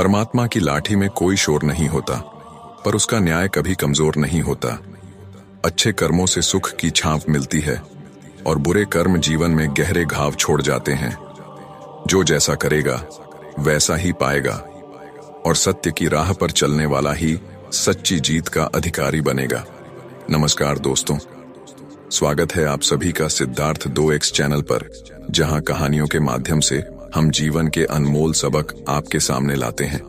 परमात्मा की लाठी में कोई शोर नहीं होता, पर उसका न्याय कभी कमजोर नहीं होता। अच्छे कर्मों से सुख की छाप मिलती है और बुरे कर्म जीवन में गहरे घाव छोड़ जाते हैं। जो जैसा करेगा वैसा ही पाएगा और सत्य की राह पर चलने वाला ही सच्ची जीत का अधिकारी बनेगा। नमस्कार दोस्तों, स्वागत है आप सभी का सिद्धार्थ 2x चैनल पर, जहां कहानियों के माध्यम से हम जीवन के अनमोल सबक आपके सामने लाते हैं।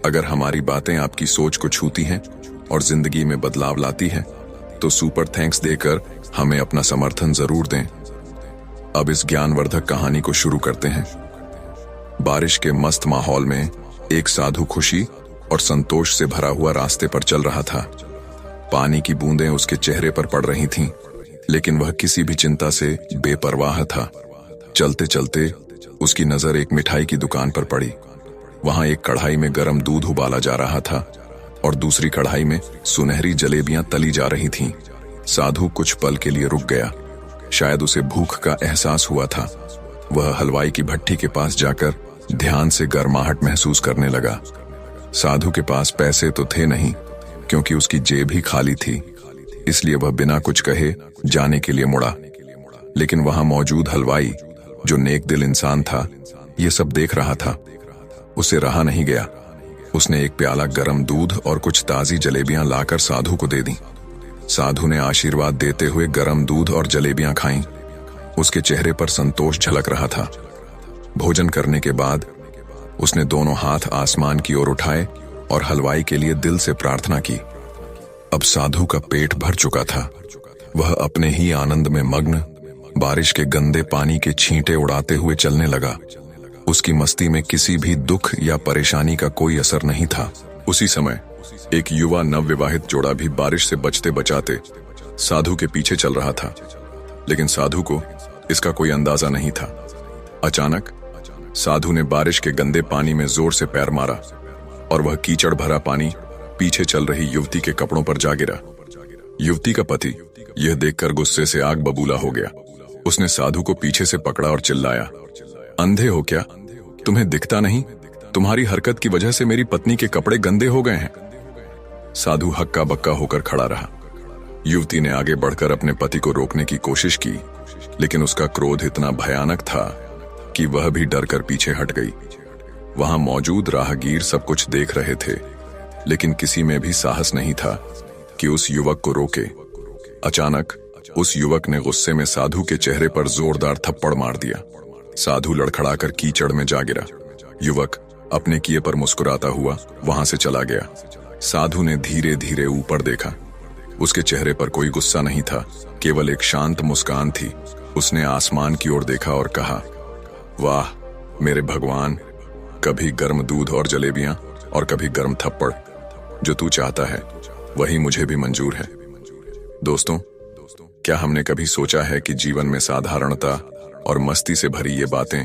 अगर हमारी बातें आपकी सोच को छूती हैं और जिंदगी में बदलाव लाती हैं, तो सुपर थैंक्स देकर हमें अपना समर्थन जरूर दें। अब इस ज्ञानवर्धक कहानी को शुरू करते हैं। बारिश के मस्त माहौल में एक साधु खुशी और संतोष से भरा हुआ रास्ते पर चल रहा था। पानी की बूंदें उसके चेहरे पर पड़ रही थीं, लेकिन वह किसी भी चिंता से बेपरवाह था। चलते चलते उसकी नजर एक मिठाई की दुकान पर पड़ी। वहां एक कढ़ाई में गर्म दूध उबाला जा रहा था और दूसरी कढ़ाई में सुनहरी जलेबियां तली जा रही थीं। साधु कुछ पल के लिए रुक गया। शायद उसे भूख का एहसास हुआ था। वह हलवाई की भट्ठी के पास जाकर ध्यान से गर्माहट महसूस करने लगा। साधु के पास पैसे तो थे नहीं, क्योंकि उसकी जेब ही खाली थी, इसलिए वह बिना कुछ कहे जाने के लिए मुड़ा। लेकिन वहां मौजूद हलवाई, जो नेक दिल इंसान था, ये सब देख रहा था। उसे रहा नहीं गया। उसने एक प्याला गर्म दूध और कुछ ताजी जलेबियां लाकर साधु को दे दी। साधु ने आशीर्वाद देते हुए गर्म दूध और जलेबियां खाईं। उसके चेहरे पर संतोष झलक रहा था। भोजन करने के बाद उसने दोनों हाथ आसमान की ओर उठाए और हलवाई के लिए दिल से प्रार्थना की। अब साधु का पेट भर चुका था। वह अपने ही आनंद में मग्न बारिश के गंदे पानी के छींटे उड़ाते हुए चलने लगा। उसकी मस्ती में किसी भी दुख या परेशानी का कोई असर नहीं था। उसी समय एक युवा नवविवाहित जोड़ा भी बारिश से बचते बचाते साधु के पीछे चल रहा था, लेकिन साधु को इसका कोई अंदाजा नहीं था। अचानक साधु ने बारिश के गंदे पानी में जोर से पैर मारा और वह कीचड़ भरा पानी पीछे चल रही युवती के कपड़ों पर जा गिरा। युवती का पति यह देखकर गुस्से से आग बबूला हो गया। उसने साधु को पीछे से पकड़ा और चिल्लाया, अंधे हो क्या? तुम्हें दिखता नहीं? तुम्हारी हरकत की वजह से मेरी पत्नी के कपड़े गंदे हो गए हैं। साधु हक्का बक्का होकर खड़ा रहा। युवती ने आगे बढ़कर अपने पति को रोकने की कोशिश की, लेकिन उसका क्रोध इतना भयानक था कि वह भी डर कर पीछे हट गई। वहां मौजूद राहगीर सब कुछ देख रहे थे, लेकिन किसी में भी साहस नहीं था कि उस युवक को रोके। अचानक उस युवक ने गुस्से में साधु के चेहरे पर जोरदार थप्पड़ मार दिया। साधु लड़खड़ाकर कीचड़ में जा गिरा। युवक अपने किए पर मुस्कुराता हुआ वहां से चला गया। साधु ने धीरे धीरे ऊपर देखा। उसके चेहरे पर कोई गुस्सा नहीं था, केवल एक शांत मुस्कान थी। उसने आसमान की ओर देखा और कहा, वाह मेरे भगवान, कभी गर्म दूध और जलेबियां और कभी गर्म थप्पड़। जो तू चाहता है वही मुझे भी मंजूर है। दोस्तों, क्या हमने कभी सोचा है कि जीवन में साधारणता और मस्ती से भरी ये बातें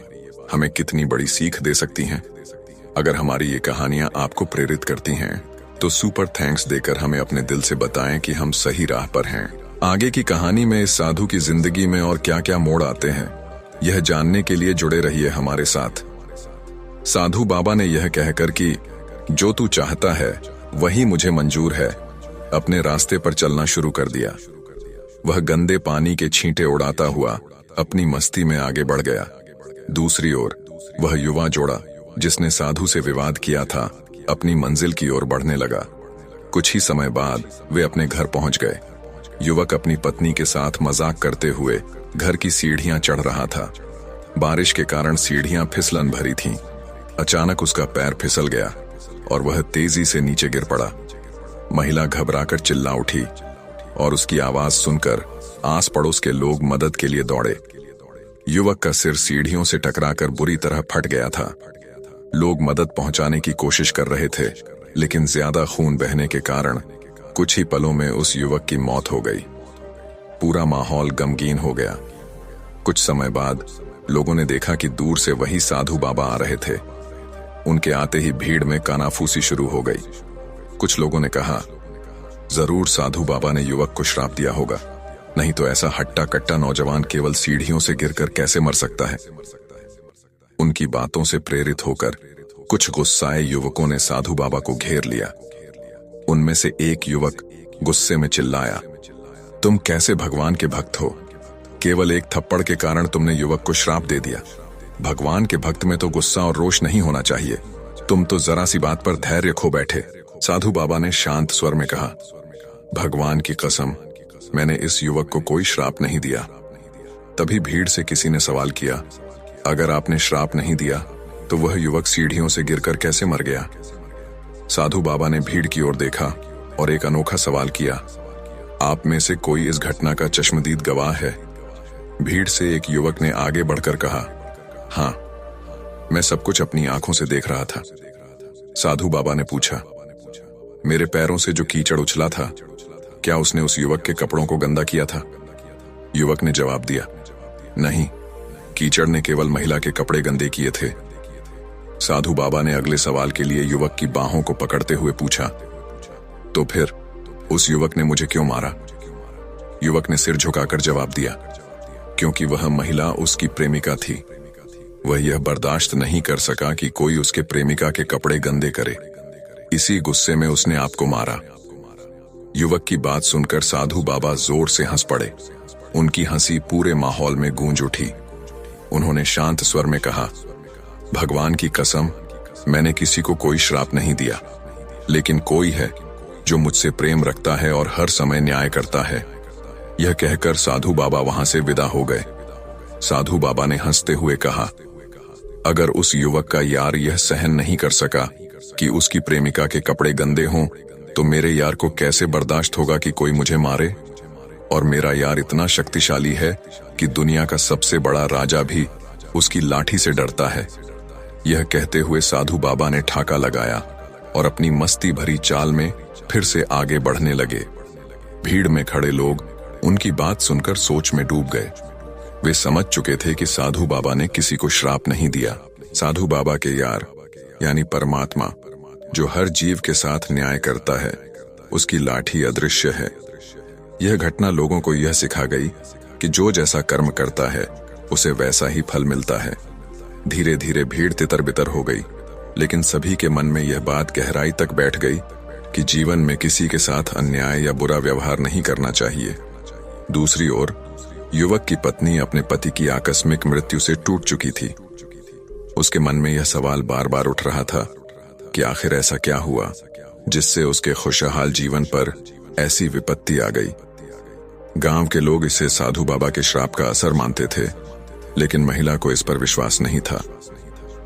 हमें कितनी बड़ी सीख दे सकती हैं? अगर हमारी ये कहानियां आपको प्रेरित करती हैं, तो सुपर थैंक्स देकर हमें अपने दिल से बताएं कि हम सही राह पर हैं। आगे की कहानी में इस साधु की जिंदगी में और क्या क्या मोड़ आते हैं, यह जानने के लिए जुड़े रहिए हमारे साथ। साधु बाबा ने यह कहकर कि जो तू चाहता है वही मुझे मंजूर है, अपने रास्ते पर चलना शुरू कर दिया। वह गंदे पानी के छींटे उड़ाता हुआ अपनी मस्ती में आगे बढ़ गया। दूसरी ओर वह युवा जोड़ा जिसने साधु से विवाद किया था, अपनी मंजिल की ओर बढ़ने लगा। कुछ ही समय बाद वे अपने घर पहुंच गए। युवक अपनी पत्नी के साथ मजाक करते हुए घर की सीढ़ियां चढ़ रहा था। बारिश के कारण सीढ़ियां फिसलन भरी थीं। अचानक उसका पैर फिसल गया और वह तेजी से नीचे गिर पड़ा। महिला घबराकर चिल्ला उठी और उसकी आवाज सुनकर आस पड़ोस के लोग मदद के लिए दौड़े। युवक का सिर सीढ़ियों से टकराकर बुरी तरह फट गया था। लोग मदद पहुंचाने की कोशिश कर रहे थे, लेकिन ज्यादा खून बहने के कारण कुछ ही पलों में उस युवक की मौत हो गई। पूरा माहौल गमगीन हो गया। कुछ समय बाद लोगों ने देखा कि दूर से वही साधु बाबा आ रहे थे। उनके आते ही भीड़ में कानाफूसी शुरू हो गई। कुछ लोगों ने कहा, जरूर साधु बाबा ने युवक को श्राप दिया होगा, नहीं तो ऐसा हट्टा कट्टा नौजवान केवल सीढ़ियों से गिरकर कैसे मर सकता है। उनकी बातों से प्रेरित होकर कुछ गुस्साए युवकों ने साधु बाबा को घेर लिया। उनमें से एक युवक गुस्से में चिल्लाया, तुम कैसे भगवान के भक्त हो? केवल एक थप्पड़ के कारण तुमने युवक को श्राप दे दिया। भगवान के भक्त में तो गुस्सा और रोष नहीं होना चाहिए। तुम तो जरा सी बात पर धैर्य खो बैठे। साधु बाबा ने शांत स्वर में कहा, भगवान की कसम, मैंने इस युवक को कोई श्राप नहीं दिया। तभी भीड़ से किसी ने सवाल किया, अगर आपने श्राप नहीं दिया तो वह युवक सीढ़ियों से गिरकर कैसे मर गया? साधु बाबा ने भीड़ की ओर देखा और एक अनोखा सवाल किया, आप में से कोई इस घटना का चश्मदीद गवाह है? भीड़ से एक युवक ने आगे बढ़कर कहा, हाँ, मैं सब कुछ अपनी आंखों से देख रहा था। साधु बाबा ने पूछा, मेरे पैरों से जो कीचड़ उछला था, क्या उसने उस युवक के कपड़ों को गंदा किया था? युवक ने जवाब दिया, नहीं, कीचड़ ने केवल महिला के कपड़े गंदे किए थे। साधु बाबा ने अगले सवाल के लिए युवक की बाहों को पकड़ते हुए पूछा, तो फिर उस युवक ने मुझे क्यों मारा? युवक ने सिर झुकाकर जवाब दिया, क्योंकि वह महिला उसकी प्रेमिका थी। वह यह बर्दाश्त नहीं कर सका कि कोई उसके प्रेमिका के कपड़े गंदे करे। इसी गुस्से में उसने आपको मारा। युवक की बात सुनकर साधु बाबा जोर से हंस पड़े। उनकी हंसी पूरे माहौल में गूंज उठी। उन्होंने शांत स्वर में कहा, भगवान की कसम, मैंने किसी को कोई श्राप नहीं दिया, लेकिन कोई है जो मुझसे प्रेम रखता है और हर समय न्याय करता है। यह कहकर साधु बाबा वहां से विदा हो गए। साधु बाबा ने हंसते हुए कहा, अगर उस युवक का यार यह सहन नहीं कर सका कि उसकी प्रेमिका के कपड़े गंदे हों, तो मेरे यार को कैसे बर्दाश्त होगा कि कोई मुझे मारे? और मेरा यार इतना शक्तिशाली है कि दुनिया का सबसे बड़ा राजा भी उसकी लाठी से डरता है। यह कहते हुए साधु बाबा ने ठाका लगाया और अपनी मस्ती भरी चाल में फिर से आगे बढ़ने लगे। भीड़ में खड़े लोग उनकी बात सुनकर सोच में डूब गए। वे समझ चुके थे कि साधु बाबा ने किसी को श्राप नहीं दिया। साधु बाबा के यार यानी परमात्मा, जो हर जीव के साथ न्याय करता है, उसकी लाठी अदृश्य है। यह घटना लोगों को यह सिखा गई कि जो जैसा कर्म करता है उसे वैसा ही फल मिलता है। धीरे धीरे भीड़ तितर बितर हो गई, लेकिन सभी के मन में यह बात गहराई तक बैठ गई कि जीवन में किसी के साथ अन्याय या बुरा व्यवहार नहीं करना चाहिए। दूसरी ओर युवक की पत्नी अपने पति की आकस्मिक मृत्यु से टूट चुकी थी। उसके मन में यह सवाल बार बार उठ रहा था कि आखिर ऐसा क्या हुआ जिससे उसके खुशहाल जीवन पर ऐसी विपत्ति आ गई। गांव के लोग इसे साधु बाबा के श्राप का असर मानते थे, लेकिन महिला को इस पर विश्वास नहीं था।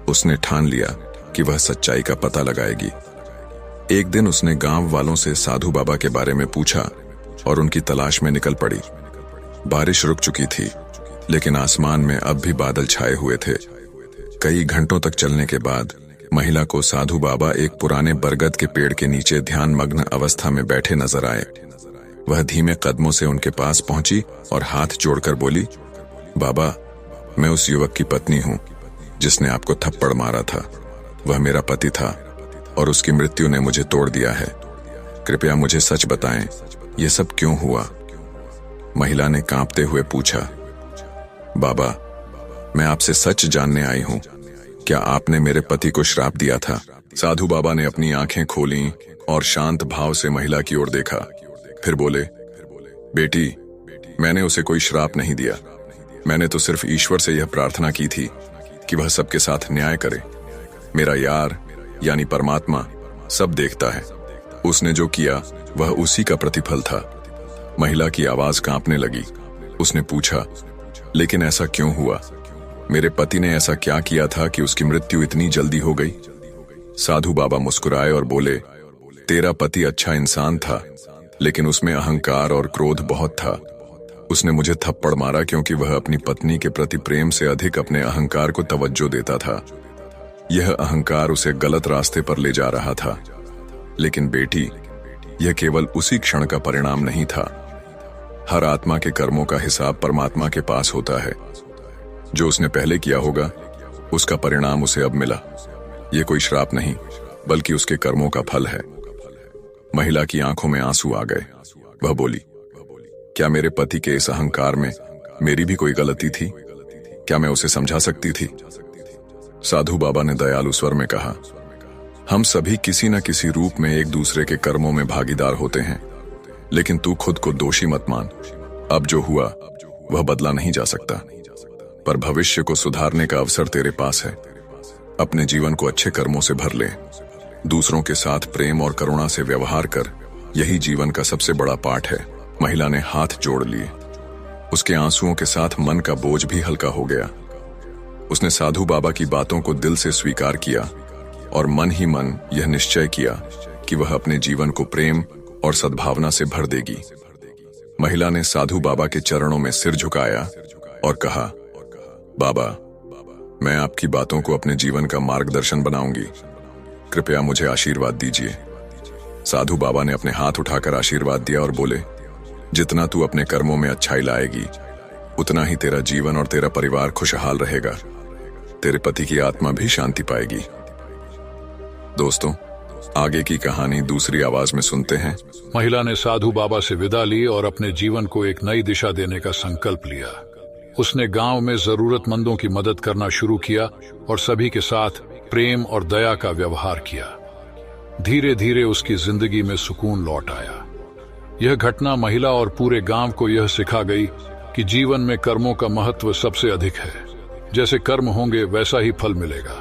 उसने ठान लिया कि वह सच्चाई का पता लगाएगी। एक दिन उसने गांव वालों से साधु बाबा के बारे में पूछा और उनकी तलाश में निकल पड़ी। बारिश रुक चुकी थी, लेकिन आसमान में अब भी बादल छाए हुए थे। कई घंटों तक चलने के बाद महिला को साधु बाबा एक पुराने बरगद के पेड़ के नीचे ध्यान मग्न अवस्था में बैठे नजर आए। वह धीमे कदमों से उनके पास पहुंची और हाथ जोड़कर बोली, बाबा, मैं उस युवक की पत्नी हूं जिसने आपको थप्पड़ मारा था। वह मेरा पति था और उसकी मृत्यु ने मुझे तोड़ दिया है। कृपया मुझे सच बताएं, यह सब क्यों हुआ? महिला ने कांपते हुए पूछा, बाबा, मैं आपसे सच जानने आई हूं। क्या आपने मेरे पति को श्राप दिया था? साधु बाबा ने अपनी आंखें खोलीं और शांत भाव से महिला की ओर देखा। फिर बोले, बेटी, मैंने उसे कोई श्राप नहीं दिया। मैंने तो सिर्फ ईश्वर से यह प्रार्थना की थी कि वह सबके साथ न्याय करे। मेरा यार यानी परमात्मा सब देखता है। उसने जो किया वह उसी का प्रतिफल था। महिला की आवाज कांपने लगी। उसने पूछा, लेकिन ऐसा क्यों हुआ? मेरे पति ने ऐसा क्या किया था कि उसकी मृत्यु इतनी जल्दी हो गई? साधु बाबा मुस्कुराए और बोले, तेरा पति अच्छा इंसान था, लेकिन उसमें अहंकार और क्रोध बहुत था। उसने मुझे थप्पड़ मारा क्योंकि वह अपनी पत्नी के प्रति प्रेम से अधिक अपने अहंकार को तवज्जो देता था। यह अहंकार उसे गलत रास्ते पर ले जा रहा था। लेकिन बेटी, यह केवल उसी क्षण का परिणाम नहीं था। हर आत्मा के कर्मों का हिसाब परमात्मा के पास होता है। जो उसने पहले किया होगा उसका परिणाम उसे अब मिला। यह कोई श्राप नहीं, बल्कि उसके कर्मों का फल है। महिला की आंखों में आंसू आ गए। वह बोली, क्या मेरे पति के इस अहंकार में मेरी भी कोई गलती थी? क्या मैं उसे समझा सकती थी? साधु बाबा ने दयालु स्वर में कहा, हम सभी किसी न किसी रूप में एक दूसरे के कर्मों में भागीदार होते हैं, लेकिन तू खुद को दोषी मत मान। अब जो हुआ वह बदला नहीं जा सकता, पर भविष्य को सुधारने का अवसर तेरे पास है। अपने जीवन को अच्छे कर्मों से भर ले, दूसरों के साथ प्रेम और करुणा से व्यवहार कर, यही जीवन का सबसे बड़ा पाठ है। महिला ने हाथ जोड़ लिए। उसके आंसुओं के साथ मन का बोझ भी हल्का हो गया। उसने साधु बाबा की बातों को दिल से स्वीकार किया और मन ही मन यह निश्चय किया कि वह अपने जीवन को प्रेम और सद्भावना से भर देगी। महिला ने साधु बाबा के चरणों में सिर झुकाया और कहा, बाबा, मैं आपकी बातों को अपने जीवन का मार्गदर्शन बनाऊंगी, कृपया मुझे आशीर्वाद दीजिए। साधु बाबा ने अपने हाथ उठाकर आशीर्वाद दिया और बोले, जितना तू अपने कर्मों में अच्छाई लाएगी, उतना ही तेरा जीवन और तेरा परिवार खुशहाल रहेगा। तेरे पति की आत्मा भी शांति पाएगी। दोस्तों, आगे की कहानी दूसरी आवाज में सुनते हैं। महिला ने साधु बाबा से विदा ली और अपने जीवन को एक नई दिशा देने का संकल्प लिया। उसने गांव में जरूरतमंदों की मदद करना शुरू किया और सभी के साथ प्रेम और दया का व्यवहार किया। धीरे धीरे उसकी जिंदगी में सुकून लौट आया। यह घटना महिला और पूरे गांव को यह सिखा गई कि जीवन में कर्मों का महत्व सबसे अधिक है। जैसे कर्म होंगे वैसा ही फल मिलेगा।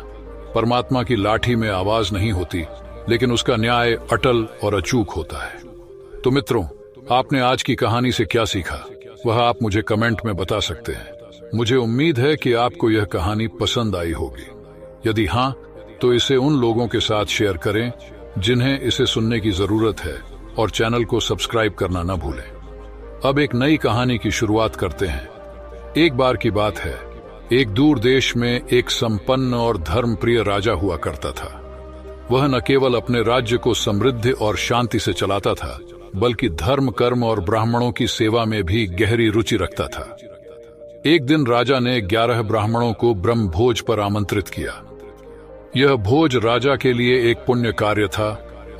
परमात्मा की लाठी में आवाज नहीं होती, लेकिन उसका न्याय अटल और अचूक होता है। तो मित्रों, आपने आज की कहानी से क्या सीखा, वह आप मुझे कमेंट में बता सकते हैं। मुझे उम्मीद है कि आपको यह कहानी पसंद आई होगी। यदि हाँ, तो इसे उन लोगों के साथ शेयर करें जिन्हें इसे सुनने की जरूरत है, और चैनल को सब्सक्राइब करना न भूलें। अब एक नई कहानी की शुरुआत करते हैं। एक बार की बात है, एक दूर देश में एक संपन्न और धर्मप्रिय राजा हुआ करता था। वह न केवल अपने राज्य को समृद्धि और शांति से चलाता था, बल्कि धर्म, कर्म और ब्राह्मणों की सेवा में भी गहरी रुचि रखता था। एक दिन राजा ने 11 ब्राह्मणों को ब्रह्म भोज पर आमंत्रित किया। यह भोज राजा के लिए एक पुण्य कार्य था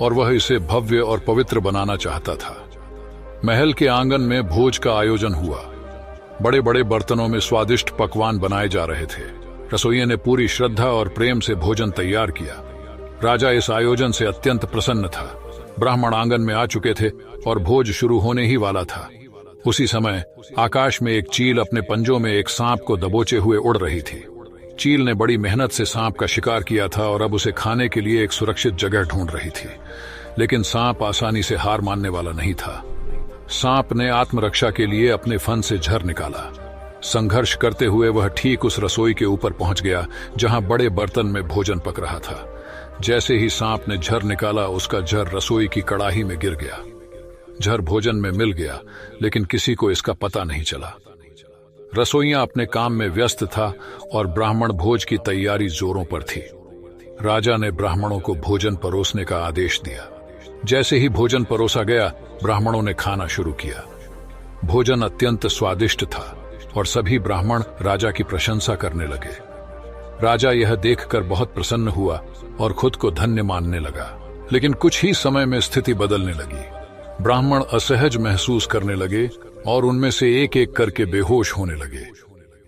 और वह इसे भव्य और पवित्र बनाना चाहता था। महल के आंगन में भोज का आयोजन हुआ। बड़े बड़े बर्तनों में स्वादिष्ट पकवान बनाए जा रहे थे। रसोइये ने पूरी श्रद्धा और प्रेम से भोजन तैयार किया। राजा इस आयोजन से अत्यंत प्रसन्न था। ब्राह्मण आंगन में आ चुके थे और भोज शुरू होने ही वाला था। उसी समय आकाश में एक चील अपने पंजों में एक सांप को दबोचे हुए उड़ रही थी। चील ने बड़ी मेहनत से सांप का शिकार किया था और अब उसे खाने के लिए एक सुरक्षित जगह ढूंढ रही थी। लेकिन सांप आसानी से हार मानने वाला नहीं था। सांप ने आत्मरक्षा के लिए अपने फन से झर निकाला। संघर्ष करते हुए वह ठीक उस रसोई के ऊपर पहुंच गया जहां बड़े बर्तन में भोजन पक रहा था। जैसे ही सांप ने झर निकाला, उसका झर रसोई की कड़ाही में गिर गया। झर भोजन में मिल गया, लेकिन किसी को इसका पता नहीं चला। रसोइया अपने काम में व्यस्त था और ब्राह्मण भोज की तैयारी जोरों पर थी। राजा ने ब्राह्मणों को भोजन परोसने का आदेश दिया। जैसे ही भोजन परोसा गया, ब्राह्मणों ने खाना शुरू किया। भोजन अत्यंत स्वादिष्ट था और सभी ब्राह्मण राजा की प्रशंसा करने लगे। राजा यह देखकर बहुत प्रसन्न हुआ और खुद को धन्य मानने लगा। लेकिन कुछ ही समय में स्थिति बदलने लगी। ब्राह्मण असहज महसूस करने लगे और उनमें से एक एक करके बेहोश होने लगे।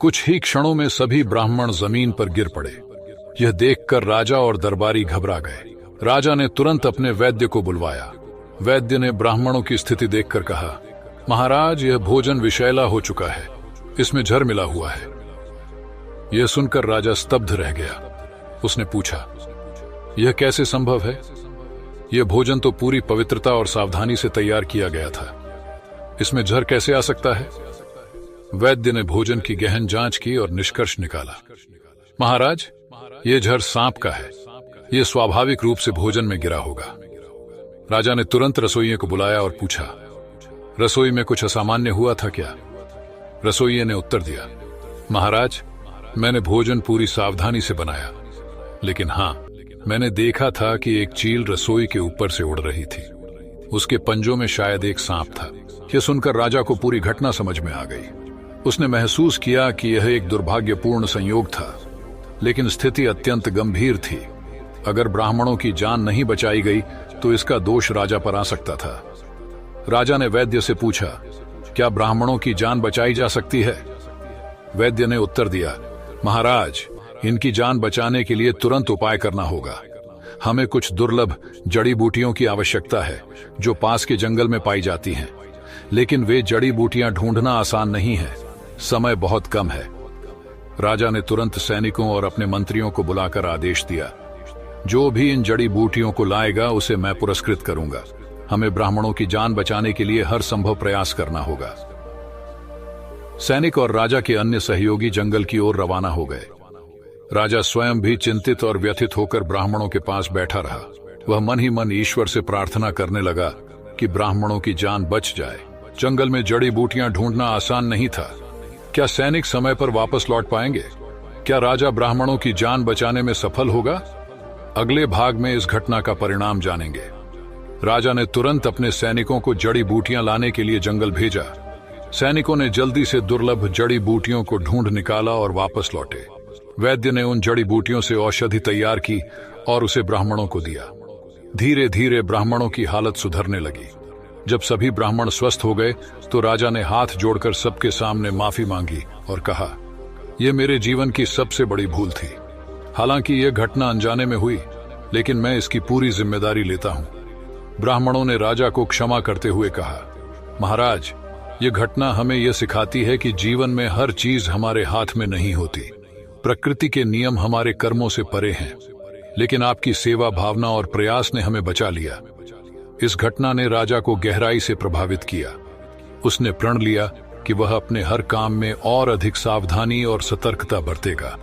कुछ ही क्षणों में सभी ब्राह्मण जमीन पर गिर पड़े। यह देखकर राजा और दरबारी घबरा गए। राजा ने तुरंत अपने वैद्य को बुलवाया। वैद्य ने ब्राह्मणों की स्थिति देखकर कहा, महाराज, यह भोजन विषैला हो चुका है, इसमें झर मिला हुआ है। यह सुनकर राजा स्तब्ध रह गया। उसने पूछा, यह कैसे संभव है? यह भोजन तो पूरी पवित्रता और सावधानी से तैयार किया गया था, इसमें झर कैसे आ सकता है? वैद्य ने भोजन की गहन जांच की और निष्कर्ष निकाला, महाराज, यह झर सांप का है। यह स्वाभाविक रूप से भोजन में गिरा होगा। राजा ने तुरंत रसोइये को बुलाया और पूछा, रसोई में कुछ असामान्य हुआ था क्या? रसोइये ने उत्तर दिया, महाराज, मैंने भोजन पूरी सावधानी से बनाया, लेकिन हाँ, मैंने देखा था कि एक चील रसोई के ऊपर से उड़ रही थी। उसके पंजों में शायद एक सांप था। यह सुनकर राजा को पूरी घटना समझ में आ गई। उसने महसूस किया कि यह एक दुर्भाग्यपूर्ण संयोग था, लेकिन स्थिति अत्यंत गंभीर थी। अगर ब्राह्मणों की जान नहीं बचाई गई तो इसका दोष राजा पर आ सकता था। राजा ने वैद्य से पूछा, क्या ब्राह्मणों की जान बचाई जा सकती है? वैद्य ने उत्तर दिया, महाराज, इनकी जान बचाने के लिए तुरंत उपाय करना होगा। हमें कुछ दुर्लभ जड़ी बूटियों की आवश्यकता है जो पास के जंगल में पाई जाती हैं, लेकिन वे जड़ी बूटियां ढूंढना आसान नहीं है। समय बहुत कम है। राजा ने तुरंत सैनिकों और अपने मंत्रियों को बुलाकर आदेश दिया, जो भी इन जड़ी बूटियों को लाएगा उसे मैं पुरस्कृत करूंगा। हमें ब्राह्मणों की जान बचाने के लिए हर संभव प्रयास करना होगा। सैनिक और राजा के अन्य सहयोगी जंगल की ओर रवाना हो गए। राजा स्वयं भी चिंतित और व्यथित होकर ब्राह्मणों के पास बैठा रहा। वह मन ही मन ईश्वर से प्रार्थना करने लगा कि ब्राह्मणों की जान बच जाए। जंगल में जड़ी बूटियां ढूंढना आसान नहीं था। क्या सैनिक समय पर वापस लौट पाएंगे? क्या राजा ब्राह्मणों की जान बचाने में सफल होगा? अगले भाग में इस घटना का परिणाम जानेंगे। राजा ने तुरंत अपने सैनिकों को जड़ी बूटियां लाने के लिए जंगल भेजा। सैनिकों ने जल्दी से दुर्लभ जड़ी बूटियों को ढूंढ निकाला और वापस लौटे। वैद्य ने उन जड़ी बूटियों से औषधि तैयार की और उसे ब्राह्मणों को दिया। धीरे धीरे ब्राह्मणों की हालत सुधरने लगी। जब सभी ब्राह्मण स्वस्थ हो गए तो राजा ने हाथ जोड़कर सबके सामने माफी मांगी और कहा, यह मेरे जीवन की सबसे बड़ी भूल थी। हालांकि यह घटना अनजाने में हुई, लेकिन मैं इसकी पूरी जिम्मेदारी लेता हूं। ब्राह्मणों ने राजा को क्षमा करते हुए कहा, महाराज, यह घटना हमें यह सिखाती है कि जीवन में हर चीज हमारे हाथ में नहीं होती। प्रकृति के नियम हमारे कर्मों से परे हैं, लेकिन आपकी सेवा भावना और प्रयास ने हमें बचा लिया। इस घटना ने राजा को गहराई से प्रभावित किया। उसने प्रण लिया कि वह अपने हर काम में और अधिक सावधानी और सतर्कता बरतेगा।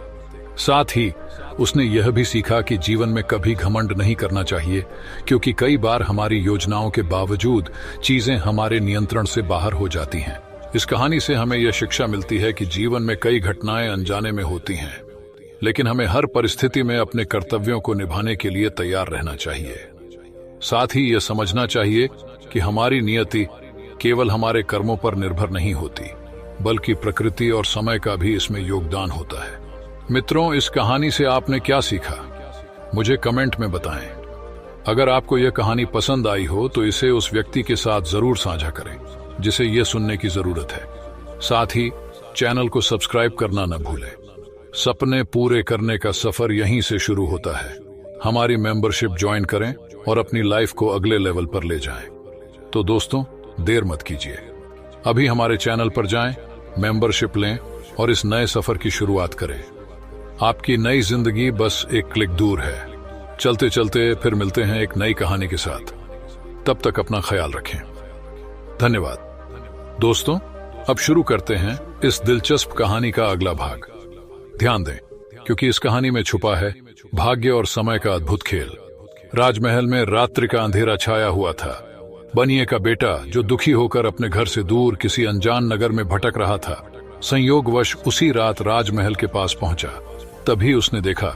साथ ही उसने यह भी सीखा कि जीवन में कभी घमंड नहीं करना चाहिए, क्योंकि कई बार हमारी योजनाओं के बावजूद चीजें हमारे नियंत्रण से बाहर हो जाती हैं। इस कहानी से हमें यह शिक्षा मिलती है कि जीवन में कई घटनाएं अनजाने में होती हैं, लेकिन हमें हर परिस्थिति में अपने कर्तव्यों को निभाने के लिए तैयार रहना चाहिए। साथ ही यह समझना चाहिए कि हमारी नियति केवल हमारे कर्मों पर निर्भर नहीं होती, बल्कि प्रकृति और समय का भी इसमें योगदान होता है। मित्रों, इस कहानी से आपने क्या सीखा? मुझे कमेंट में बताएं। अगर आपको यह कहानी पसंद आई हो तो इसे उस व्यक्ति के साथ जरूर साझा करें जिसे यह सुनने की जरूरत है। साथ ही चैनल को सब्सक्राइब करना न भूलें। सपने पूरे करने का सफर यहीं से शुरू होता है। हमारी मेंबरशिप ज्वाइन करें और अपनी लाइफ को अगले लेवल पर ले जाएं। तो दोस्तों, देर मत कीजिए, अभी हमारे चैनल पर जाएं, मेंबरशिप लें और इस नए सफर की शुरुआत करें। आपकी नई जिंदगी बस एक क्लिक दूर है। चलते चलते फिर मिलते हैं एक नई कहानी के साथ। तब तक अपना ख्याल रखें। धन्यवाद। दोस्तों, अब शुरू करते हैं इस दिलचस्प कहानी का अगला भाग। ध्यान दें, क्योंकि इस कहानी में छुपा है भाग्य और समय का अद्भुत खेल। राजमहल में रात्रि का अंधेरा छाया हुआ था। बनिए का बेटा, जो दुखी होकर अपने घर से दूर किसी अनजान नगर में भटक रहा था, संयोगवश उसी रात राजमहल के पास पहुंचा। तभी उसने देखा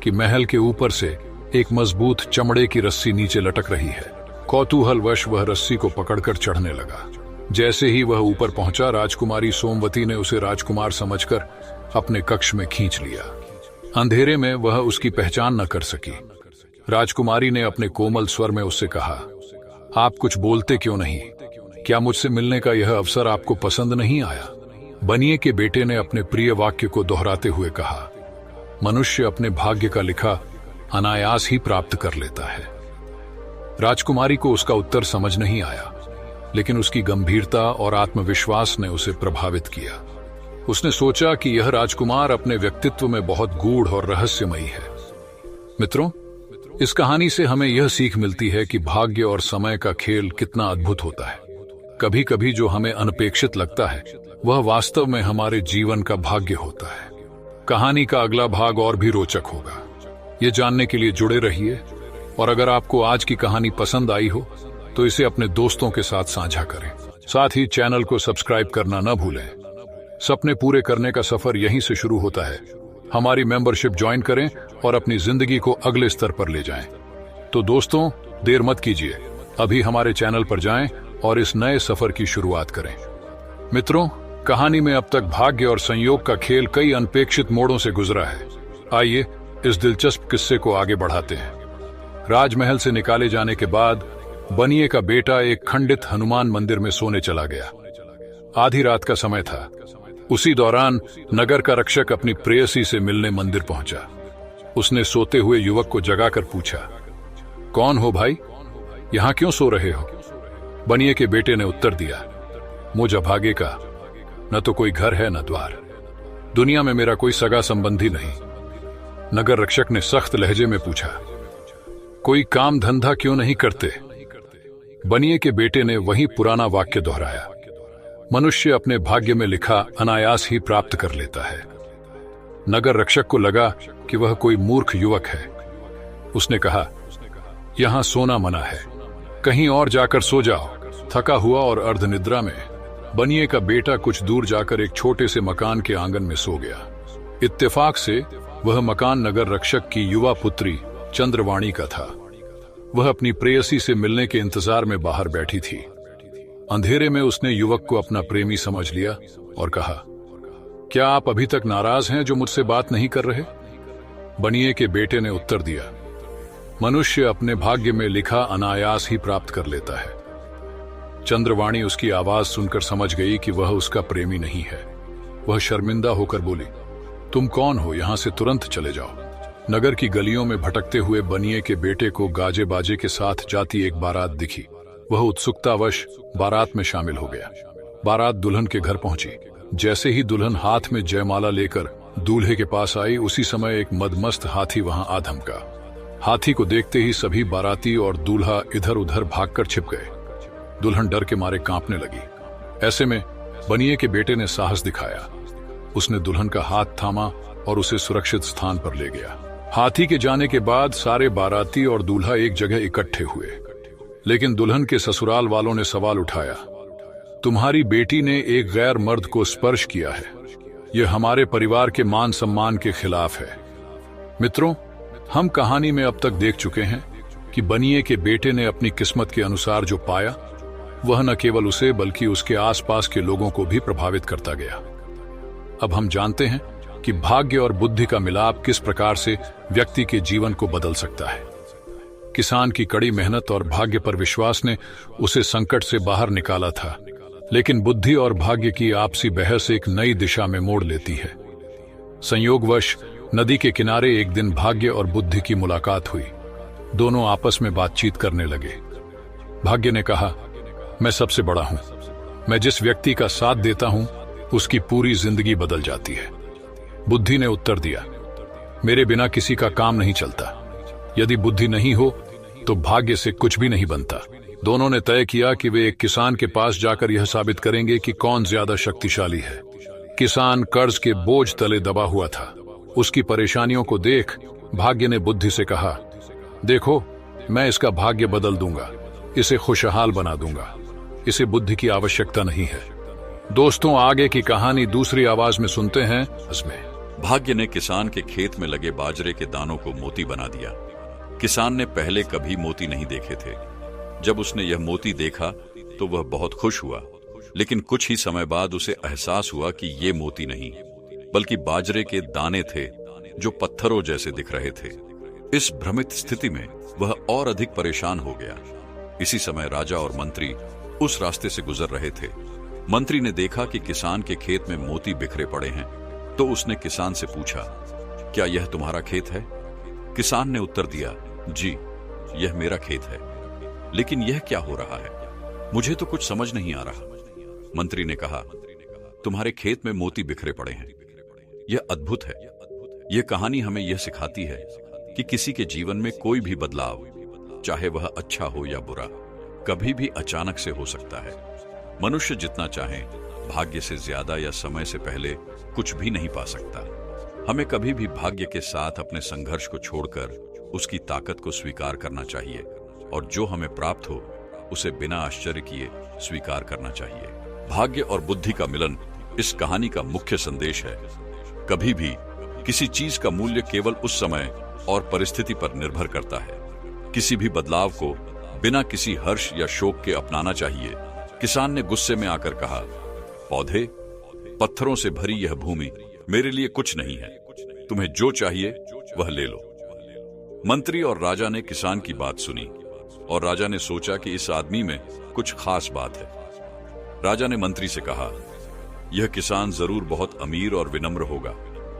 कि महल के ऊपर से एक मजबूत चमड़े की रस्सी नीचे लटक रही है। कौतूहलवश वह रस्सी को पकड़कर चढ़ने लगा। जैसे ही वह ऊपर पहुंचा, राजकुमारी सोमवती ने उसे राजकुमार समझकर अपने कक्ष में खींच लिया। अंधेरे में वह उसकी पहचान न कर सकी। राजकुमारी ने अपने कोमल स्वर में उससे कहा, आप कुछ बोलते क्यों नहीं? क्या मुझसे मिलने का यह अवसर आपको पसंद नहीं आया? बनिए के बेटे ने अपने प्रिय वाक्य को दोहराते हुए कहा, मनुष्य अपने भाग्य का लिखा अनायास ही प्राप्त कर लेता है। राजकुमारी को उसका उत्तर समझ नहीं आया, लेकिन उसकी गंभीरता और आत्मविश्वास ने उसे प्रभावित किया। उसने सोचा कि यह राजकुमार अपने व्यक्तित्व में बहुत गूढ़ और रहस्यमयी है। मित्रों, इस कहानी से हमें यह सीख मिलती है कि भाग्य और समय का खेल कितना अद्भुत होता है। कभी कभी जो हमें अनपेक्षित लगता है, वह वास्तव में हमारे जीवन का भाग्य होता है। कहानी का अगला भाग और भी रोचक होगा। ये जानने के लिए जुड़े रहिए, और अगर आपको आज की कहानी पसंद आई हो तो इसे अपने दोस्तों के साथ साझा करें। साथ ही चैनल को सब्सक्राइब करना न भूलें। सपने पूरे करने का सफर यहीं से शुरू होता है। हमारी मेंबरशिप ज्वाइन करें और अपनी जिंदगी को अगले स्तर पर ले जाएं। तो दोस्तों, देर मत कीजिए, अभी हमारे चैनल पर जाएं और इस नए सफर की शुरुआत करें। मित्रों, कहानी में अब तक भाग्य और संयोग का खेल कई अनपेक्षित मोड़ों से गुजरा है। आइए इस दिलचस्प किस्से को आगे बढ़ाते हैं। राजमहल से निकाले जाने के बाद बनिए का बेटा एक खंडित हनुमान मंदिर में सोने चला गया। आधी रात का समय था। उसी दौरान नगर का रक्षक अपनी प्रेयसी से मिलने मंदिर पहुंचा। उसने सोते हुए युवक को जगाकर पूछा, कौन हो भाई, यहां क्यों सो रहे हो? बनिए के बेटे ने उत्तर दिया, मुझ अभागे का न तो कोई घर है न द्वार, दुनिया में मेरा कोई सगा संबंधी नहीं। नगर रक्षक ने सख्त लहजे में पूछा, कोई काम धंधा क्यों नहीं करते? बनिए के बेटे ने वही पुराना वाक्य दोहराया, मनुष्य अपने भाग्य में लिखा अनायास ही प्राप्त कर लेता है। नगर रक्षक को लगा कि वह कोई मूर्ख युवक है। उसने कहा, यहां सोना मना है, कहीं और जाकर सो जाओ। थका हुआ और अर्धनिद्रा में बनिए का बेटा कुछ दूर जाकर एक छोटे से मकान के आंगन में सो गया। इत्तेफाक से वह मकान नगर रक्षक की युवा पुत्री चंद्रवाणी का था। वह अपनी प्रेयसी से मिलने के इंतजार में बाहर बैठी थी। अंधेरे में उसने युवक को अपना प्रेमी समझ लिया और कहा, क्या आप अभी तक नाराज हैं जो मुझसे बात नहीं कर रहे? बनिए के बेटे ने उत्तर दिया, मनुष्य अपने भाग्य में लिखा अनायास ही प्राप्त कर लेता है। चंद्रवाणी उसकी आवाज सुनकर समझ गई कि वह उसका प्रेमी नहीं है। वह शर्मिंदा होकर बोली, तुम कौन हो? यहां से तुरंत चले जाओ। नगर की गलियों में भटकते हुए बनिए के बेटे को गाजे बाजे के साथ जाती एक बारात दिखी। वह उत्सुकतावश बारात में शामिल हो गया। बारात दुल्हन के घर पहुंची। जैसे ही दुल्हन हाथ में जयमाला लेकर दूल्हे के पास आई, उसी समय एक मदमस्त हाथी वहां आ धमका। हाथी को देखते ही सभी बाराती और दूल्हा इधर उधर भागकर छिप गए। दुल्हन डर के मारे कांपने लगी। ऐसे में बनिए के बेटे ने साहस दिखाया। उसने दुल्हन का हाथ थामा और उसे सुरक्षित स्थान पर ले गया। हाथी के जाने के बाद सारे बाराती और दूल्हा एक जगह इकट्ठे हुए, लेकिन दुल्हन के ससुराल वालों ने सवाल उठाया, तुम्हारी बेटी ने एक गैर मर्द को स्पर्श किया है, यह हमारे परिवार के मान सम्मान के खिलाफ है। मित्रों, हम कहानी में अब तक देख चुके हैं कि बनिए के बेटे ने अपनी किस्मत के अनुसार जो पाया, वह न केवल उसे बल्कि उसके आसपास के लोगों को भी प्रभावित करता गया। अब हम जानते हैं कि भाग्य और बुद्धि का मिलाप किस प्रकार से व्यक्ति के जीवन को बदल सकता है। किसान की कड़ी मेहनत और भाग्य पर विश्वास ने उसे संकट से बाहर निकाला था, लेकिन बुद्धि और भाग्य की आपसी बहस एक नई दिशा में मोड़ लेती है। संयोगवश नदी के किनारे एक दिन भाग्य और बुद्धि की मुलाकात हुई। दोनों आपस में बातचीत करने लगे। भाग्य ने कहा, मैं सबसे बड़ा हूं, मैं जिस व्यक्ति का साथ देता हूं उसकी पूरी जिंदगी बदल जाती है। बुद्धि ने उत्तर दिया, मेरे बिना किसी का काम नहीं चलता, यदि बुद्धि नहीं हो तो भाग्य से कुछ भी नहीं बनता। दोनों ने तय किया कि वे एक किसान के पास जाकर यह साबित करेंगे कि कौन ज्यादा शक्तिशाली है। किसान कर्ज के बोझ तले दबा हुआ था। उसकी परेशानियों को देख भाग्य ने बुद्धि से कहा, देखो, मैं इसका भाग्य बदल दूंगा, इसे खुशहाल बना दूंगा, इसे बुद्धि की आवश्यकता नहीं है। दोस्तों, आगे की कहानी दूसरी आवाज में सुनते हैं। इसमें भाग्य ने किसान के खेत में लगे बाजरे के दानों को मोती बना दिया। किसान ने पहले कभी मोती नहीं देखे थे। जब उसने यह मोती देखा तो वह बहुत खुश हुआ, लेकिन कुछ ही समय बाद उसे एहसास हुआ कि ये मोती नहीं बल्कि बाजरे के दाने थे जो पत्थरों जैसे दिख रहे थे। इस भ्रमित स्थिति में वह और अधिक परेशान हो गया। इसी समय राजा और मंत्री उस रास्ते से गुजर रहे थे। मंत्री ने देखा कि किसान के खेत में मोती बिखरे पड़े हैं, तो उसने किसान से पूछा, क्या यह तुम्हारा खेत है? किसान ने उत्तर दिया, जी, यह मेरा खेत है, लेकिन यह क्या हो रहा है? मुझे तो कुछ समझ नहीं आ रहा। मंत्री ने कहा, तुम्हारे खेत में मोती बिखरे पड़े हैं, यह अद्भुत है। यह कहानी हमें यह सिखाती है कि किसी के जीवन में कोई भी बदलाव, चाहे वह अच्छा हो या बुरा, कभी भी अचानक से हो सकता है। मनुष्य जितना चाहे भाग्य से ज्यादा या समय से पहले कुछ भी नहीं पा सकता। हमें कभी भी भाग्य के साथ अपने संघर्ष को छोड़कर उसकी ताकत को स्वीकार करना चाहिए, और जो हमें प्राप्त हो उसे बिना आश्चर्य किए स्वीकार करना चाहिए। भाग्य और बुद्धि का मिलन इस कहानी का मुख्य संदेश है। कभी भी किसी चीज का मूल्य केवल उस समय और परिस्थिति पर निर्भर करता है। किसी भी बदलाव को बिना किसी हर्ष या शोक के अपनाना चाहिए। किसान ने गुस्से में आकर कहा, पौधे, पत्थरों से भरी यह भूमि मेरे लिए कुछ नहीं है, तुम्हें जो चाहिए वह ले लो। मंत्री और राजा ने किसान की बात सुनी, और राजा ने सोचा कि इस आदमी में कुछ खास बात है। राजा ने मंत्री से कहा, यह किसान जरूर बहुत अमीर और विनम्र होगा।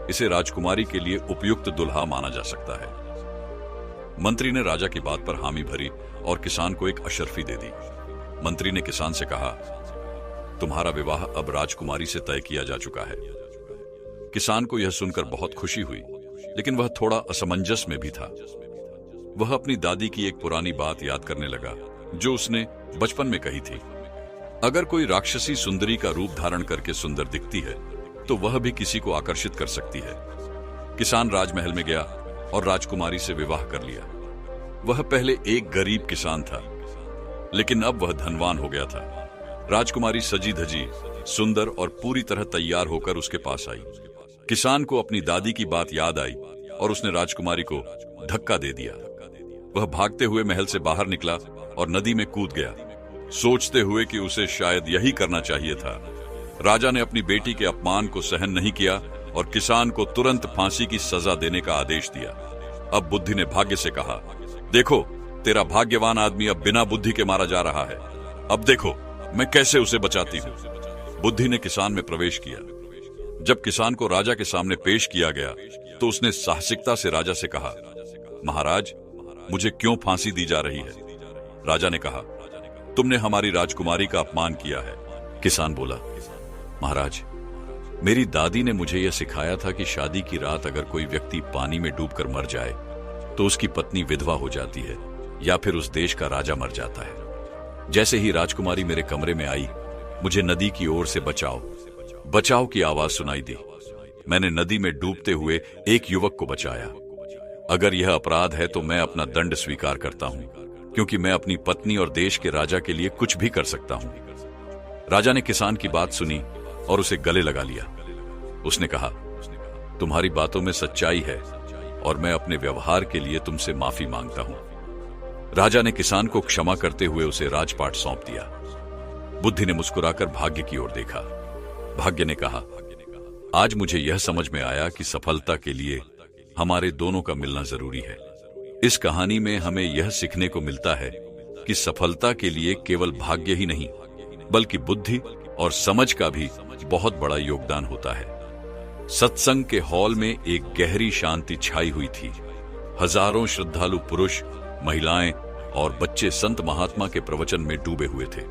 इसे राजकुमारी के लिए उपयुक्त दुल्हा माना जा सकता है। मंत्री ने राजा की बात पर हामी भरी और किसान को एक अशर्फी दे दी। मंत्री ने किसान से कहा, तुम्हारा विवाह अब राजकुमारी से तय किया जा चुका है। किसान को यह सुनकर बहुत खुशी हुई, लेकिन वह थोड़ा असमंजस में भी था। वह अपनी दादी की एक पुरानी बात याद करने लगा जो उसने बचपन में कही थी, अगर कोई राक्षसी सुंदरी का रूप धारण करके सुंदर दिखती है तो वह भी किसी को आकर्षित कर सकती है। किसान राजमहल में गया और राजकुमारी से विवाह कर लिया। वह पहले एक गरीब किसान था, लेकिन अब वह धनवान हो गया था। राजकुमारी सजी धजी, सुंदर और पूरी तरह तैयार होकर उसके पास आई। किसान को अपनी दादी की बात याद आई और उसने राजकुमारी को धक्का दे दिया। वह भागते हुए महल से बाहर निकला और नदी में कूद गया, सोचते हुए कि उसे शायद यही करना चाहिए था। राजा ने अपनी बेटी के अपमान को सहन नहीं किया और किसान को तुरंत फांसी की सजा देने का आदेश दिया। अब बुद्धि ने भाग्य से कहा, देखो, तेरा भाग्यवान आदमी अब बिना बुद्धि के मारा जा रहा है। अब देखो मैं कैसे उसे बचाती हूँ। बुद्धि ने किसान में प्रवेश किया। जब किसान को राजा के सामने पेश किया गया तो उसने साहसिकता से राजा से कहा, महाराज, मुझे क्यों फांसी दी जा रही है? राजा ने कहा, तुमने हमारी राजकुमारी का अपमान किया है। किसान बोला, महाराज, मेरी दादी ने मुझे यह सिखाया था कि शादी की रात अगर कोई व्यक्ति पानी में डूबकर मर जाए तो उसकी पत्नी विधवा हो जाती है या फिर उस देश का राजा मर जाता है। जैसे ही राजकुमारी मेरे कमरे में आई, मुझे नदी की ओर से बचाओ बचाओ की आवाज सुनाई दी। मैंने नदी में डूबते हुए एक युवक को बचाया। अगर यह अपराध है तो मैं अपना दंड स्वीकार करता हूं, क्योंकि मैं अपनी पत्नी और देश के राजा के लिए कुछ भी कर सकता हूं। राजा ने किसान की बात सुनी और उसे गले लगा लिया। उसने कहा, तुम्हारी बातों में सच्चाई है और मैं अपने व्यवहार के लिए तुमसे माफी मांगता हूं। राजा ने किसान को क्षमा करते हुए उसे राजपाट सौंप दिया। बुद्धि ने मुस्कुराकर भाग्य की ओर देखा। भाग्य ने कहा, आज मुझे यह समझ में आया कि सफलता के लिए हमारे दोनों का मिलना जरूरी है। इस कहानी में हमें यह सीखने को मिलता है कि सफलता के लिए केवल भाग्य ही नहीं, बल्कि बुद्धि और समझ का भी बहुत बड़ा योगदान होता है। सत्संग के हॉल में एक गहरी शांति छाई हुई थी। हजारों श्रद्धालु पुरुष, महिलाएं और बच्चे संत महात्मा के प्रवचन में डूबे हुए थे।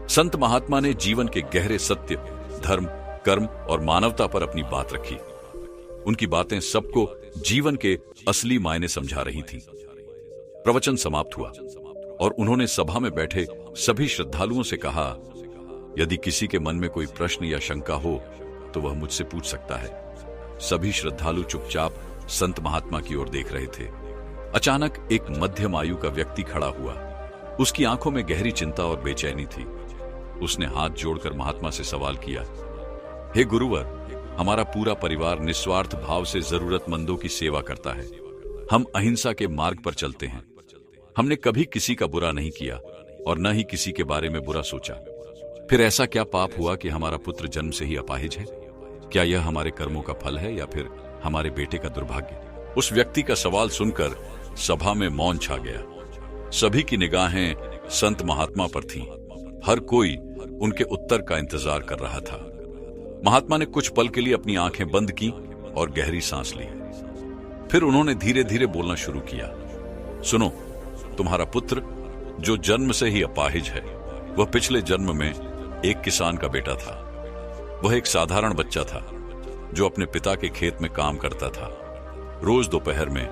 संत महात्मा ने जीवन के गहरे सत्य, धर्म, कर्म और मानवता पर अपनी बात रखी। उनकी बातें सबको जीवन के असली मायने समझा रही थीं। प्रवचन समाप्त हुआ और उन्होंने सभा में बैठे सभी श्रद्धालुओं से कहा, यदि किसी के मन में कोई प्रश्न या शंका हो तो वह मुझसे पूछ सकता है। सभी श्रद्धालु चुपचाप संत महात्मा की ओर देख रहे थे। अचानक एक मध्यम आयु का व्यक्ति खड़ा हुआ। उसकी आंखों में गहरी चिंता और बेचैनी थी। उसने हाथ जोड़कर महात्मा से सवाल किया, हे गुरुवर, हमारा पूरा परिवार निस्वार्थ भाव से जरूरतमंदों की सेवा करता है। हम अहिंसा के मार्ग पर चलते हैं। हमने कभी किसी का बुरा नहीं किया और न ही किसी के बारे में बुरा सोचा। फिर ऐसा क्या पाप हुआ कि हमारा पुत्र जन्म से ही अपाहिज है? क्या यह हमारे कर्मों का फल है या फिर हमारे बेटे का दुर्भाग्य? उस व्यक्ति का सवाल सुनकर सभा में मौन छा गया। सभी की निगाहें संत महात्मा पर थीं। हर कोई उनके उत्तर का इंतजार कर रहा था। महात्मा ने कुछ पल के लिए अपनी आंखें बंद की और गहरी सांस ली। फिर उन्होंने धीरे धीरे बोलना शुरू किया, सुनो, तुम्हारा पुत्र जो जन्म से ही अपाहिज है, वह पिछले जन्म में एक किसान का बेटा था। वह एक साधारण बच्चा था जो अपने पिता के खेत में काम करता था। रोज दोपहर में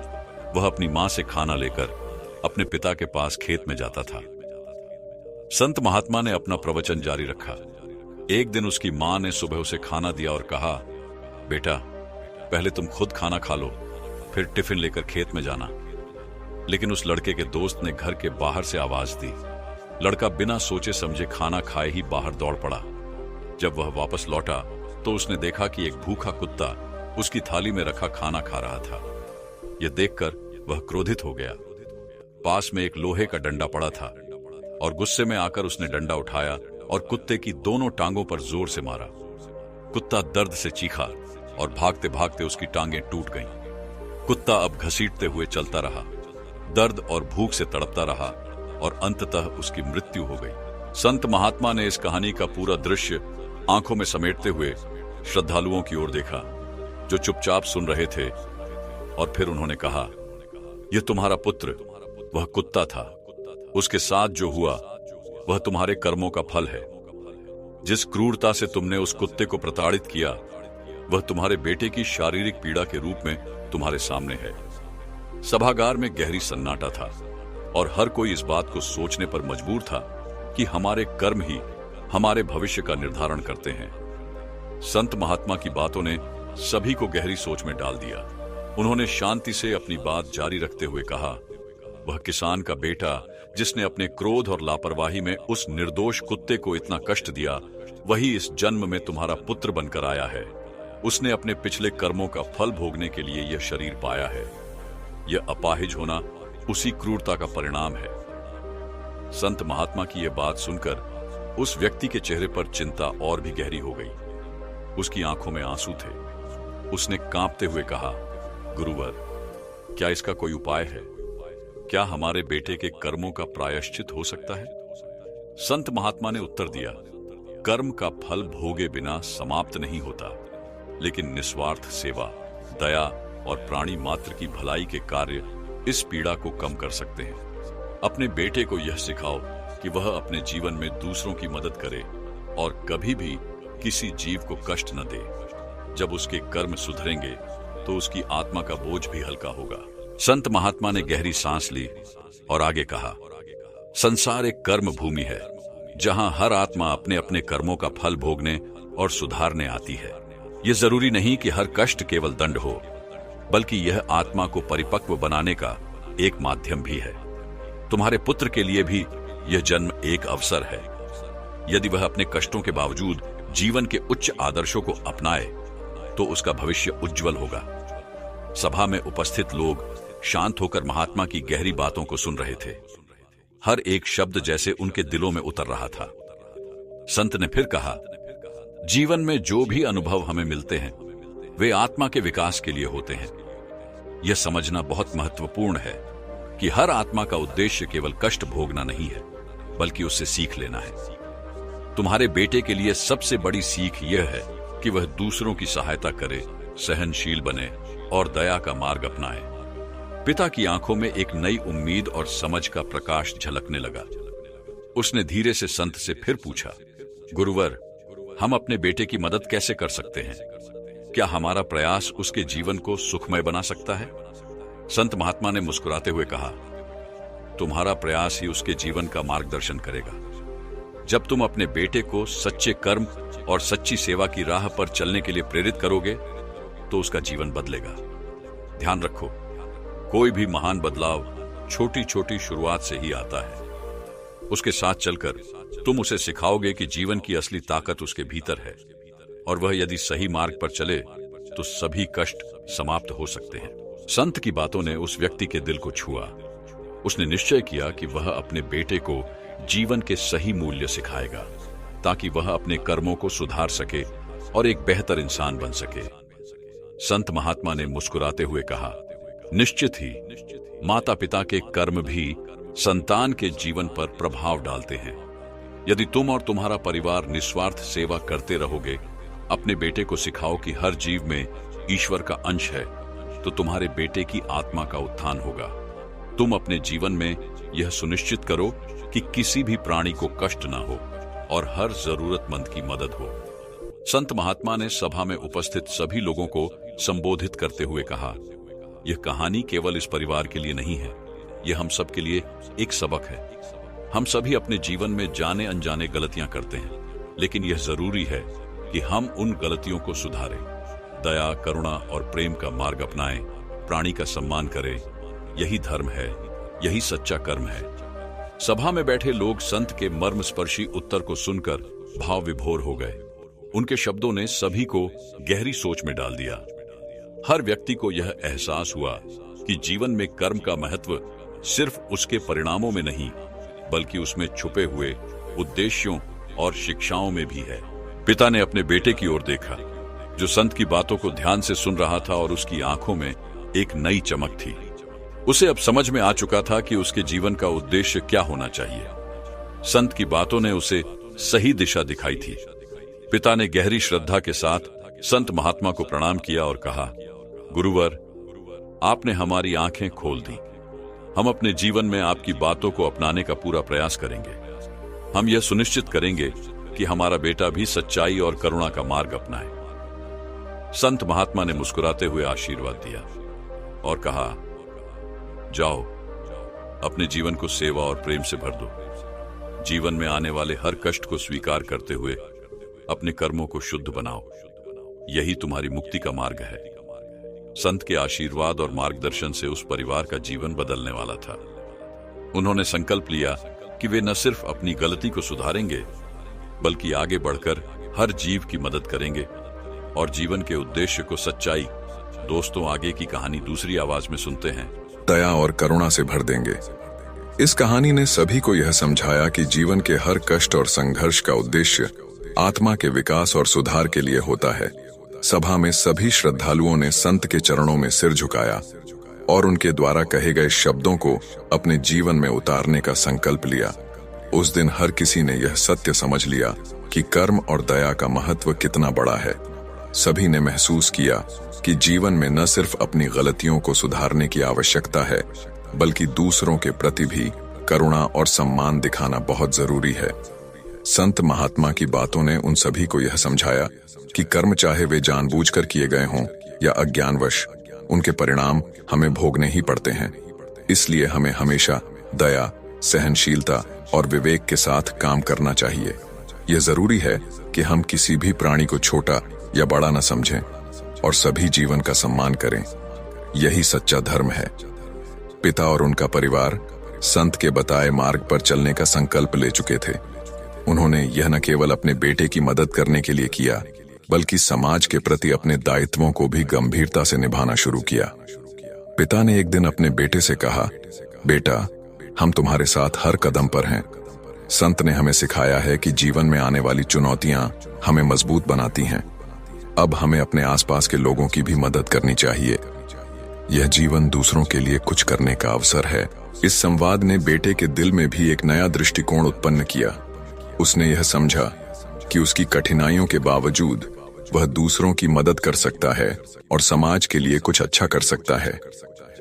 वह अपनी मां से खाना लेकर अपने पिता के पास खेत में जाता था। संत महात्मा ने अपना प्रवचन जारी रखा। एक दिन उसकी मां ने सुबह उसे खाना दिया और कहा, बेटा, पहले तुम खुद खाना खा लो, फिर टिफिन लेकर खेत में जाना। लेकिन उस लड़के के दोस्त ने घर के बाहर से आवाज दी। लड़का बिना सोचे समझे खाना खाए ही बाहर दौड़ पड़ा। जब वह वापस लौटा तो उसने देखा कि एक भूखा कुत्ता उसकी थाली में रखा खाना खा रहा था। यह देखकर वह क्रोधित हो गया। पास में एक लोहे का डंडा पड़ा था और गुस्से में आकर उसने डंडा उठाया और कुत्ते की दोनों टांगों पर जोर से मारा। कुत्ता दर्द से चीखा और भागते भागते उसकी टांगें टूट गईं। कुत्ता अब घसीटते हुए चलता रहा, दर्द और भूख से तड़पता रहा और अंततः उसकी मृत्यु हो गई। संत महात्मा ने इस कहानी का पूरा दृश्य आंखों में समेटते हुए श्रद्धालुओं की ओर देखा जो चुपचाप सुन रहे थे, और फिर उन्होंने कहा, यह तुम्हारा पुत्र वह कुत्ता था। उसके साथ जो हुआ वह तुम्हारे कर्मों का फल है। जिस क्रूरता से तुमने उस कुत्ते को प्रताड़ित किया वह तुम्हारे बेटे की शारीरिक पीड़ा के रूप में तुम्हारे सामने है। सभागार में गहरी सन्नाटा था और हर कोई इस बात को सोचने पर मजबूर था कि हमारे कर्म ही हमारे भविष्य का निर्धारण करते हैं। संत महात्मा की बातों ने सभी को गहरी सोच में डाल दिया। उन्होंने शांति से अपनी बात जारी रखते हुए कहा, वह किसान का बेटा जिसने अपने क्रोध और लापरवाही में उस निर्दोष कुत्ते को इतना कष्ट दिया, वही इस जन्म में तुम्हारा पुत्र बनकर आया है। उसने अपने पिछले कर्मों का फल भोगने के लिए यह शरीर पाया है। यह अपाहिज होना उसी क्रूरता का परिणाम है। संत महात्मा की यह बात सुनकर उस व्यक्ति के चेहरे पर चिंता और भी गहरी हो गई। उसकी आंखों में आंसू थे। उसने कांपते हुए कहा, गुरुवर, क्या इसका कोई उपाय है? क्या हमारे बेटे के कर्मों का प्रायश्चित हो सकता है? संत महात्मा ने उत्तर दिया, कर्म का फल भोगे बिना समाप्त नहीं होता, लेकिन निस्वार्थ सेवा, दया और प्राणी मात्र की भलाई के कार्य इस पीड़ा को कम कर सकते हैं। अपने बेटे को यह सिखाओ कि वह अपने जीवन में दूसरों की मदद करे और कभी भी किसी जीव को कष्ट न दे। जब उसके कर्म सुधरेंगे तो उसकी आत्मा का बोझ भी हल्का होगा। संत महात्मा ने गहरी सांस ली और आगे कहा, संसार एक कर्म भूमि है जहां हर आत्मा अपने अपने कर्मों का फल भोगने और सुधारने आती है। यह जरूरी नहीं कि हर कष्ट केवल दंड हो, बल्कि यह आत्मा को परिपक्व बनाने का एक माध्यम भी है। तुम्हारे पुत्र के लिए भी यह जन्म एक अवसर है। यदि वह अपने कष्टों के बावजूद जीवन के उच्च आदर्शों को अपनाए तो उसका भविष्य उज्जवल होगा। सभा में उपस्थित लोग शांत होकर महात्मा की गहरी बातों को सुन रहे थे। हर एक शब्द जैसे उनके दिलों में उतर रहा था। संत ने फिर कहा, जीवन में जो भी अनुभव हमें मिलते हैं वे आत्मा के विकास के लिए होते हैं। यह समझना बहुत महत्वपूर्ण है कि हर आत्मा का उद्देश्य केवल कष्ट भोगना नहीं है, बल्कि उससे सीख लेना है। तुम्हारे बेटे के लिए सबसे बड़ी सीख यह है कि वह दूसरों की सहायता करे, सहनशील बने और दया का मार्ग अपनाए। पिता की आंखों में एक नई उम्मीद और समझ का प्रकाश झलकने लगा। उसने धीरे से संत से फिर पूछा, गुरुवर, हम अपने बेटे की मदद कैसे कर सकते हैं? क्या हमारा प्रयास उसके जीवन को सुखमय बना सकता है? संत महात्मा ने मुस्कुराते हुए कहा, तुम्हारा प्रयास ही उसके जीवन का मार्गदर्शन करेगा। जब तुम अपने बेटे को सच्चे कर्म और सच्ची सेवा की राह पर चलने के लिए प्रेरित करोगे तो उसका जीवन बदलेगा। ध्यान रखो, कोई भी महान बदलाव छोटी छोटी शुरुआत से ही आता है। उसके साथ चलकर तुम उसे सिखाओगे कि जीवन की असली ताकत उसके भीतर है, और वह यदि सही मार्ग पर चले तो सभी कष्ट समाप्त हो सकते हैं। संत की बातों ने उस व्यक्ति के दिल को छुआ। उसने निश्चय किया कि वह अपने बेटे को जीवन के सही मूल्य सिखाएगा, ताकि वह अपने कर्मों को सुधार सके और एक बेहतर इंसान बन सके। संत महात्मा ने मुस्कुराते हुए कहा, निश्चित ही माता पिता के कर्म भी संतान के जीवन पर प्रभाव डालते हैं। यदि तुम और तुम्हारा परिवार निस्वार्थ सेवा करते रहोगे, अपने बेटे को सिखाओ कि हर जीव में ईश्वर का अंश है, तो तुम्हारे बेटे की आत्मा का उत्थान होगा। तुम अपने जीवन में यह सुनिश्चित करो कि किसी भी प्राणी को कष्ट न हो और हर जरूरतमंद की मदद हो। संत महात्मा ने सभा में उपस्थित सभी लोगों को संबोधित करते हुए कहा, यह कहानी केवल इस परिवार के लिए नहीं है, यह हम सब के लिए एक सबक है। हम सभी अपने जीवन में जाने अनजाने गलतियां करते हैं, लेकिन यह जरूरी है कि हम उन गलतियों को सुधारें, दया, करुणा और प्रेम का मार्ग अपनाएं, प्राणी का सम्मान करें। यही धर्म है, यही सच्चा कर्म है। सभा में बैठे लोग संत के मर्मस्पर्शी उत्तर को सुनकर भाव विभोर हो गए। उनके शब्दों ने सभी को गहरी सोच में डाल दिया। हर व्यक्ति को यह एहसास हुआ कि जीवन में कर्म का महत्व सिर्फ उसके परिणामों में नहीं, बल्कि उसमें छुपे हुए उद्देश्यों और शिक्षाओं में भी है। पिता ने अपने बेटे की ओर देखा, जो संत की बातों को ध्यान से सुन रहा था, और उसकी आंखों में एक नई चमक थी। उसे अब समझ में आ चुका था कि उसके जीवन का उद्देश्य क्या होना चाहिए। संत की बातों ने उसे सही दिशा दिखाई थी। पिता ने गहरी श्रद्धा के साथ संत महात्मा को प्रणाम किया और कहा, गुरुवर, आपने हमारी आंखें खोल दी। हम अपने जीवन में आपकी बातों को अपनाने का पूरा प्रयास करेंगे। हम यह सुनिश्चित करेंगे कि हमारा बेटा भी सच्चाई और करुणा का मार्ग अपनाए। संत महात्मा ने मुस्कुराते हुए आशीर्वाद दिया और कहा, जाओ, अपने जीवन को सेवा और प्रेम से भर दो। जीवन में आने वाले हर कष्ट को स्वीकार करते हुए अपने कर्मों को शुद्ध बनाओ। यही तुम्हारी मुक्ति का मार्ग है। संत के आशीर्वाद और मार्गदर्शन से उस परिवार का जीवन बदलने वाला था। उन्होंने संकल्प लिया कि वे न सिर्फ अपनी गलती को सुधारेंगे, बल्कि आगे बढ़कर हर जीव की मदद करेंगे और जीवन के उद्देश्य को सच्चाई। दोस्तों, आगे की कहानी दूसरी आवाज में सुनते हैं। दया और करुणा से भर देंगे। इस कहानी ने सभी को यह समझाया कि जीवन के हर कष्ट और संघर्ष का उद्देश्य आत्मा के विकास और सुधार के लिए होता है। सभा में सभी श्रद्धालुओं ने संत के चरणों में सिर झुकाया और उनके द्वारा कहे गए शब्दों को अपने जीवन में उतारने का संकल्प लिया। उस दिन हर किसी ने यह सत्य समझ लिया कि कर्म और दया का महत्व कितना बड़ा है। सभी ने महसूस किया कि जीवन में न सिर्फ अपनी गलतियों को सुधारने की आवश्यकता है, बल्कि दूसरों के प्रति भी करुणा और सम्मान दिखाना बहुत जरूरी है। संत महात्मा की बातों ने उन सभी को यह समझाया कि कर्म चाहे वे जानबूझकर किए गए हों या अज्ञानवश, उनके परिणाम हमें भोगने ही पड़ते हैं। इसलिए हमें हमेशा दया, सहनशीलता और विवेक के साथ काम करना चाहिए। यह जरूरी है कि हम किसी भी प्राणी को छोटा या बड़ा न समझें और सभी जीवन का सम्मान करें। यही सच्चा धर्म है। पिता और उनका परिवार संत के बताए मार्ग पर चलने का संकल्प ले चुके थे। उन्होंने यह न केवल अपने बेटे की मदद करने के लिए किया, बल्कि समाज के प्रति अपने दायित्वों को भी गंभीरता से निभाना शुरू किया। पिता ने एक दिन अपने बेटे से कहा, बेटा, हम तुम्हारे साथ हर कदम पर हैं। संत ने हमें सिखाया है कि जीवन में आने वाली चुनौतियां हमें मजबूत बनाती हैं। अब हमें अपने आसपास के लोगों की भी मदद करनी चाहिए। यह जीवन दूसरों के लिए कुछ करने का अवसर है। इस संवाद ने बेटे के दिल में भी एक नया दृष्टिकोण उत्पन्न किया। उसने यह समझा कि उसकी कठिनाइयों के बावजूद वह दूसरों की मदद कर सकता है और समाज के लिए कुछ अच्छा कर सकता है।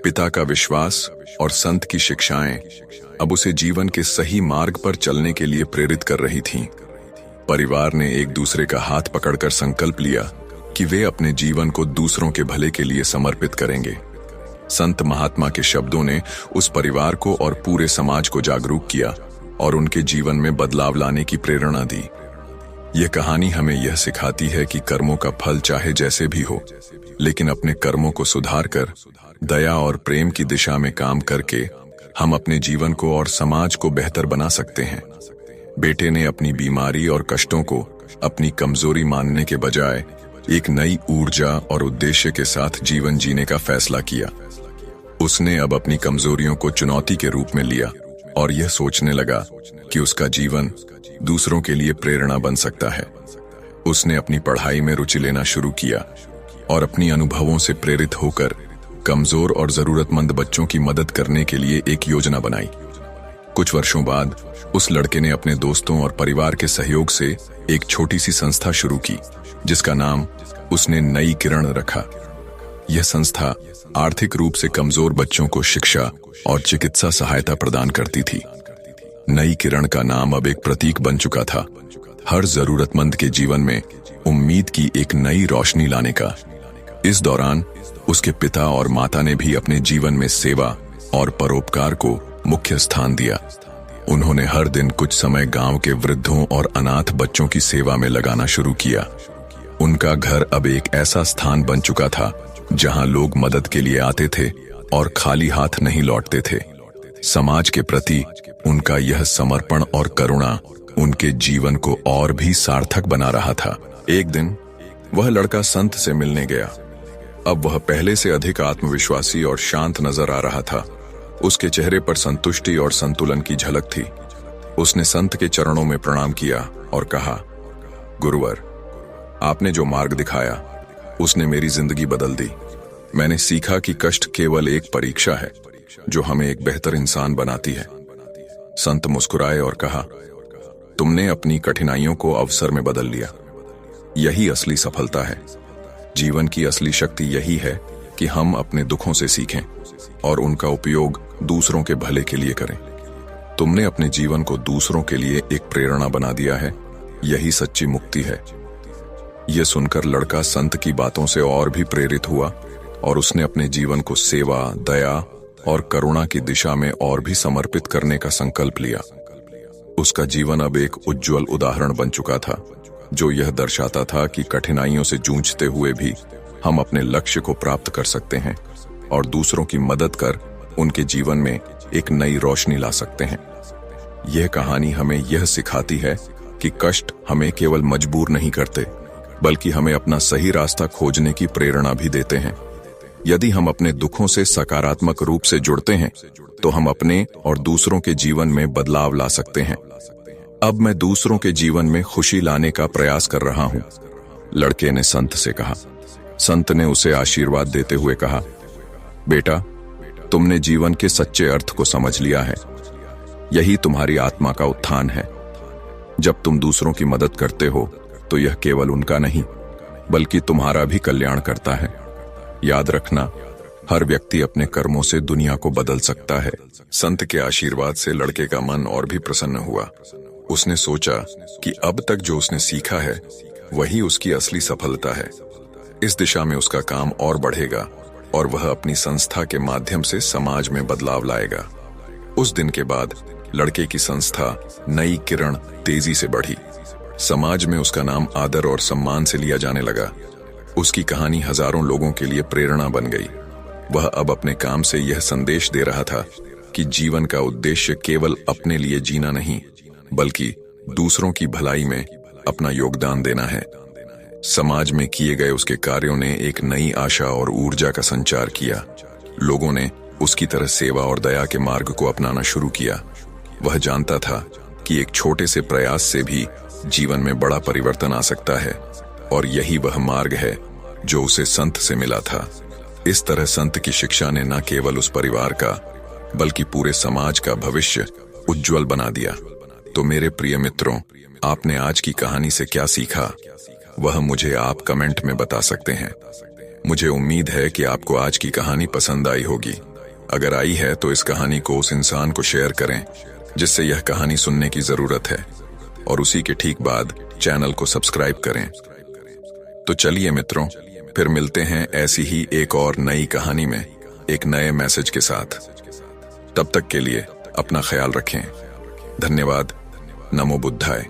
पिता का विश्वास और संत की शिक्षाएं अब उसे जीवन के सही मार्ग पर चलने के लिए प्रेरित कर रही थीं। परिवार ने एक दूसरे का हाथ पकड़कर संकल्प लिया कि वे अपने जीवन को दूसरों के भले के लिए समर्पित करेंगे। संत महात्मा के शब्दों ने उस परिवार को और पूरे समाज को जागरूक किया और उनके जीवन में बदलाव लाने की प्रेरणा दी। यह कहानी हमें यह सिखाती है कि कर्मों का फल चाहे जैसे भी हो, लेकिन अपने कर्मों को सुधार कर दया और प्रेम की दिशा में काम करके हम अपने जीवन को और समाज को बेहतर बना सकते हैं। बेटे ने अपनी बीमारी और कष्टों को अपनी कमजोरी मानने के बजाय एक नई ऊर्जा और उद्देश्य के साथ जीवन जीने का फैसला किया। उसने अब अपनी कमजोरियों को चुनौती के रूप में लिया और यह सोचने लगा कि उसका जीवन दूसरों के लिए प्रेरणा बन सकता है। उसने अपनी पढ़ाई में रुचि लेना शुरू किया और अपनी अनुभवों से प्रेरित होकर कमजोर और जरूरतमंद बच्चों की मदद करने के लिए एक योजना बनाई। कुछ वर्षों बाद उस लड़के ने अपने दोस्तों और परिवार के सहयोग से एक छोटी सी संस्था शुरू की, जिसका नाम उसने नई किरण रखा। यह संस्था आर्थिक रूप से कमजोर बच्चों को शिक्षा और चिकित्सा सहायता प्रदान करती थी। नई किरण का नाम अब एक प्रतीक बन चुका था, हर जरूरतमंद के जीवन में उम्मीद की एक नई रोशनी लाने का। इस दौरान उसके पिता और माता ने भी अपने जीवन में सेवा और परोपकार को मुख्य स्थान दिया। उन्होंने हर दिन कुछ समय गांव के वृद्धों और अनाथ बच्चों की सेवा में लगाना शुरू किया। उनका घर अब एक ऐसा स्थान बन चुका था जहां लोग मदद के लिए आते थे और खाली हाथ नहीं लौटते थे। समाज के प्रति उनका यह समर्पण और करुणा उनके जीवन को और भी सार्थक बना रहा था। एक दिन वह लड़का संत से मिलने गया। अब वह पहले से अधिक आत्मविश्वासी और शांत नजर आ रहा था। उसके चेहरे पर संतुष्टि और संतुलन की झलक थी। उसने संत के चरणों में प्रणाम किया और कहा, गुरुवर, आपने जो मार्ग दिखाया उसने मेरी जिंदगी बदल दी। मैंने सीखा कि कष्ट केवल एक परीक्षा है जो हमें एक बेहतर इंसान बनाती है। संत मुस्कुराए और कहा, तुमने अपनी कठिनाइयों को अवसर में बदल लिया। यही असली सफलता है। जीवन की असली शक्ति यही है कि हम अपने दुखों से सीखें और उनका उपयोग दूसरों के भले के लिए करें। तुमने अपने जीवन को दूसरों के लिए एक प्रेरणा बना दिया है, यही सच्ची मुक्ति है। यह सुनकर लड़का संत की बातों से और भी प्रेरित हुआ और उसने अपने जीवन को सेवा, दया और करुणा की दिशा में और भी समर्पित करने का संकल्प लिया। उसका जीवन अब एक उज्जवल उदाहरण बन चुका था, जो यह दर्शाता था कि कठिनाइयों से जूझते हुए भी हम अपने लक्ष्य को प्राप्त कर सकते हैं और दूसरों की मदद कर उनके जीवन में एक नई रोशनी ला सकते हैं। यह कहानी हमें यह सिखाती है कि कष्ट हमें केवल मजबूर नहीं करते, बल्कि हमें अपना सही रास्ता खोजने की प्रेरणा भी देते हैं। यदि हम अपने दुखों से सकारात्मक रूप से जुड़ते हैं, तो हम अपने और दूसरों के जीवन में बदलाव ला सकते हैं। अब मैं दूसरों के जीवन में खुशी लाने का प्रयास कर रहा हूं, लड़के ने संत से कहा। संत ने उसे आशीर्वाद देते हुए कहा, बेटा, तुमने जीवन के सच्चे अर्थ को समझ लिया है। यही तुम्हारी आत्मा का उत्थान है। जब तुम दूसरों की मदद करते हो, तो यह केवल उनका नहीं, बल्कि तुम्हारा भी कल्याण करता है। याद रखना, हर व्यक्ति अपने कर्मों से दुनिया को बदल सकता है। संत के आशीर्वाद से लड़के का मन और भी प्रसन्न हुआ। उसने सोचा कि अब तक जो उसने सीखा है, वही उसकी असली सफलता है। इस दिशा में उसका काम और बढ़ेगा और वह अपनी संस्था के माध्यम से समाज में बदलाव लाएगा। उस दिन के बाद लड़के की संस्था नई किरण तेजी से बढ़ी। समाज में उसका नाम आदर और सम्मान से लिया जाने लगा। उसकी कहानी हजारों लोगों के लिए प्रेरणा बन गई। वह अब अपने काम से यह संदेश दे रहा था कि जीवन का उद्देश्य केवल अपने लिए जीना नहीं, बल्कि दूसरों की भलाई में अपना योगदान देना है। समाज में किए गए उसके कार्यों ने एक नई आशा और ऊर्जा का संचार किया। लोगों ने उसकी तरह सेवा और दया के मार्ग को अपनाना शुरू किया। वह जानता था कि एक छोटे से प्रयास से भी जीवन में बड़ा परिवर्तन आ सकता है, और यही वह मार्ग है जो उसे संत से मिला था। इस तरह संत की शिक्षा ने न केवल उस परिवार का, बल्कि पूरे समाज का भविष्य उज्जवल बना दिया। तो मेरे प्रिय मित्रों, आपने आज की कहानी से क्या सीखा, वह मुझे आप कमेंट में बता सकते हैं। मुझे उम्मीद है कि आपको आज की कहानी पसंद आई होगी। अगर आई है तो इस कहानी को उस इंसान को शेयर करें जिससे यह कहानी सुनने की जरूरत है, और उसी के ठीक बाद चैनल को सब्सक्राइब करें। तो चलिए मित्रों, फिर मिलते हैं ऐसी ही एक और नई कहानी में एक नए मैसेज के साथ। तब तक के लिए अपना ख्याल रखें। धन्यवाद। नमो बुद्धाय।